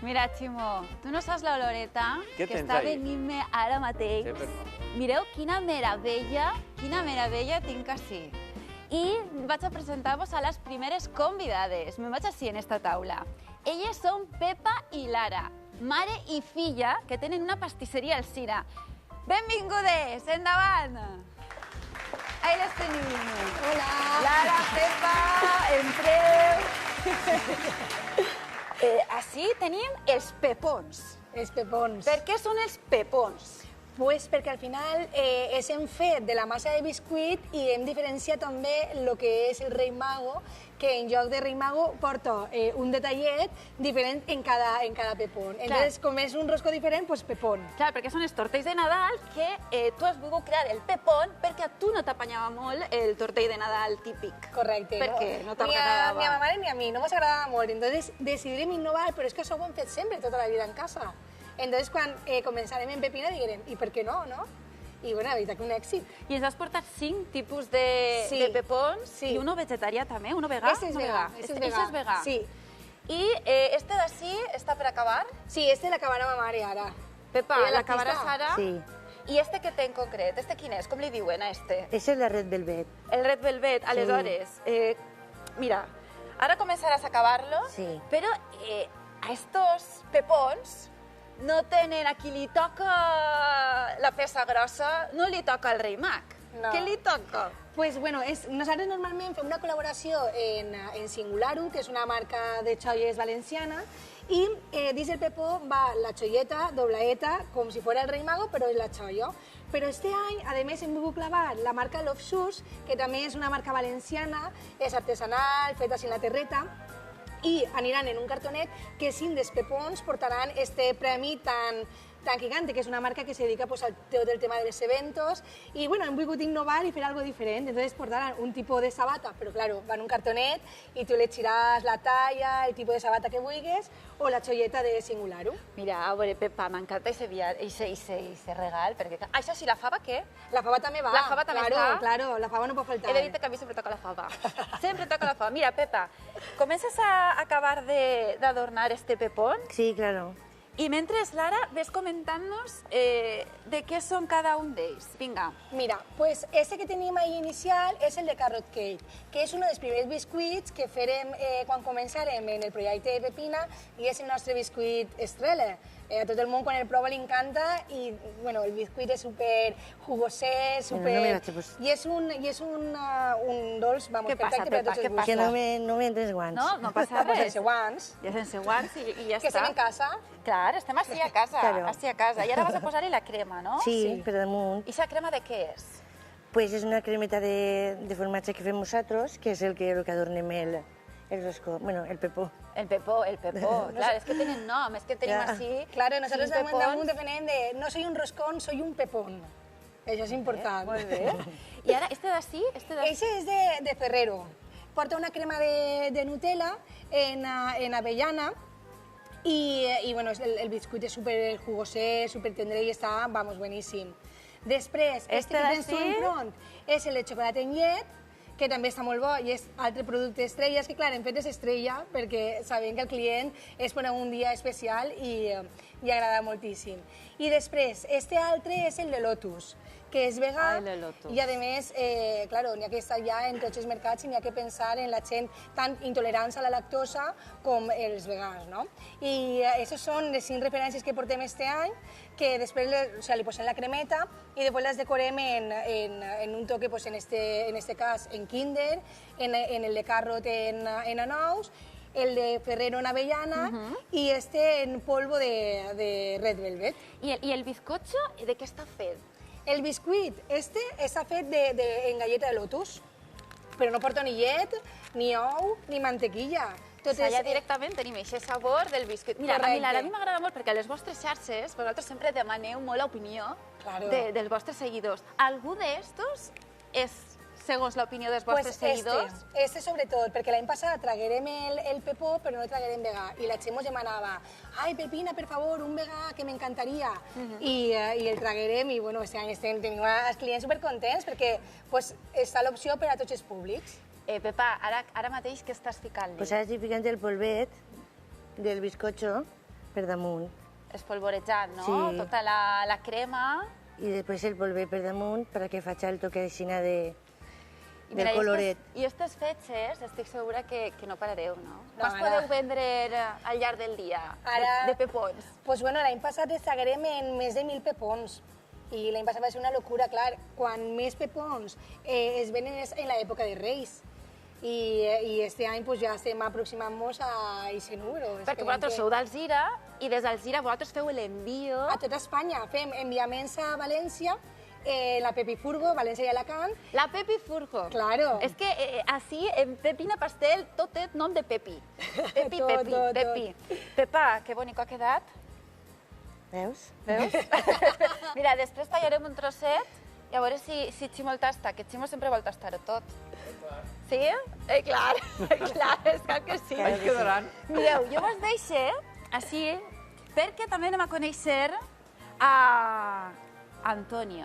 Mira, Ximo, tu no saps l'oloreta que està venint-me ara mateix. Mireu quina meravella tinc així. I vaig a presentar-vos a les primeres convidades. Me'n vaig així en esta taula. Elles són Pepa i Lara, mare i filla, que tenen una pastisseria al Cira. Benvingudes, endavant! Ahí les tenim. Hola. Lara, Pepa, entreu. Així tenim els pepons. Els pepons. Per què són els pepons? Pues perquè al final hem fet de la massa de biscuit i hem diferenciat també el que és el rei mago, que en lloc de rei mago porta un detallet diferent en cada pepón. Entonces, com és un rosco diferent, pues pepón. Clar, perquè són els tortells de Nadal que tu has volgut crear el pepón perquè a tu no t'apanyava molt el tortell de Nadal típic. Correcte. Per què? No t'agradava? Ni a ma mare ni a mi, no mos agradava molt. Entonces, decidirem innovar, però és que això ho hem fet sempre, tota la vida en casa. Entonces, quan començarem en Pepina, diguem, i per què no, no? I, bueno, la veritat que un èxit. I ens has portat 5 tipus de pepons i uno vegetarià també, uno vegà? Este és vegà. Este és vegà. Sí. I este d'ací està per acabar? Sí, este l'acabarà ma mare ara. Pepa, l'acabaràs ara? Sí. I este que té en concret? Este quin és? Com li diuen a este? Esa es la Red Velvet. El Red Velvet, aleshores. Mira, ara començaràs a acabar-los, però a estos pepons no tenen a qui li toca la peça grossa, no li toca al rei mag. No. Què li toca? Pues, bueno, nosaltres normalment fem una col·laboració en Singularu, que és una marca de xoies valenciana, i dins el pepó va la xoieta, doblaeta, com si fos el rei mago, però és la xoia. Però este any, a més, hem volgut clavar la marca Love Shoes, que també és una marca valenciana, és artesanal, feta sin la terreta, i aniran en un cartonet que sin dels pepons portaran este premi tan gigante, que és una marca que se dedica pues, al del tema dels eventos, i bueno, hem volgut innovar i fer algo diferent. Entonces portaran un tipus de sabata, però claro, va en un cartonet i tu le tiràs la talla, el tipus de sabata que vulguis, o la xoieta de Singularu. Mira, a veure, Pepa, m'encanta ese regal, perquè... Això sí, la fava què? La fava també va. La fava també està? Claro, la fava no pot faltar. He de dir que a mi sempre toca la fava. Sempre toca la fava. Mira, Pepa, comences a acabar d'adornar este pepón. Sí, claro. I mentre, Lara, ves comentant-nos de què són cada un d'ells. Vinga. Mira, pues ese que tenim ahí inicial és el de Carrot Cake, que és un dels primers biscuits que farem quan començarem en el projecte de Pepina i és el nostre biscuit estrella. A tot el món quan el prova li encanta i bueno, el biscuit és super jugosé, super... I és un dolç, vamos, perfecte per a tots els gustos. Que no me entres guants. No passa res. Sense guants. Ja sense guants i ja està. Que estem en casa. Clar, estem així a casa, així a casa. I ara vas a posar-hi la crema, no? Sí, per damunt. I aquesta crema de què és? Pues és una cremeta de formatge que fem nosaltres, que és el que adornem el rosco, bueno, el pepó. El pepó, clar, és que tenen nom, és que tenim així... Claro, nosotros damunt depenem de no soy un roscón, soy un pepón. Això és important. Molt bé. I ara, este d'ací? Ese és de Ferrero. Porta una crema de Nutella en avellana i bueno, el biscuit és super jugosé, super tendre i està, vamos, bueníssim. Després, este que tens tu enfront és el de xocolata en llet, que també està molt bo i és altre producte estrella. És que, clar, hem fet és estrella perquè sabem que el client és per un dia especial i agrada moltíssim. I després, este altre és el de Lotus, que és vegà i, a més, claro, n'hi ha que estar ja en tots els mercats i n'hi ha que pensar en la gent tan intolerant a la lactosa com els vegans, no? I aquestes són les 5 referències que portem este any, que després li posem la cremeta i després les decorem en un toque, en este cas, en Kinder, en el de Carrot en anous, el de Ferrero en avellana i este en polvo de Red Velvet. I el bizcocho, de què està fet? El biscuit, este està fet en galleta de Lotus, però no porta ni llet, ni ou, ni mantequilla. O sigui, ja directament tenim aquest sabor del biscuit. Mira, a mi m'agrada molt perquè a les vostres xarxes vosaltres sempre demaneu molt l'opinió dels vostres seguidors. Algú d'estos és segons l'opinió dels vostres seguidors? Este sobretot, perquè l'any passat traguérem el pepó, però no traguérem vegà. I la Xemo demanava, ai, Pepina, per favor, un vegà, que m'encantaria. I el traguérem i, bueno, aquest any tenim els clients supercontents perquè està l'opció per a tots els públics. Pepa, ara mateix què estàs ficant-li? Pues ara estic ficant el polvet del bizcocho per damunt. Espolvorejat, no? Sí. Tota la crema. I després el polver per damunt perquè faig el toque aixina del coloret. I aquestes fetges estic segura que no parareu, no? No, Quants podeu vendre al llarg del dia de pepons? Doncs bueno, l'any passat destacarem en més de 1.000 pepons. I l'any passat va ser una locura, clar. Quan més pepons es venen és en l'època de Reis. I este any pues, ja estem aproximant-nos a aquest número. Perquè vosaltres sou d'Alzira i des d'Alzira vosaltres feu l'envio... A tota Espanya. Fem enviaments a València, la Pepi Furgo, València i Alacant. La Pepi Furgo. Claro. És que així, en Pepina Pastel, tot té nom de Pepi. Pepi, Tot, Pepi, tot, Pepi. Pepa, que bonic ha quedat. Veus? Veus? Mira, després tallarem un trosset i a veure si Ximo el tasta, que Ximo sempre vol tastar-ho tot. Sí? Clar, és clar que sí. Ahí quedaran. Mireu, jo vos deixo així perquè també anem a conèixer a Antonio.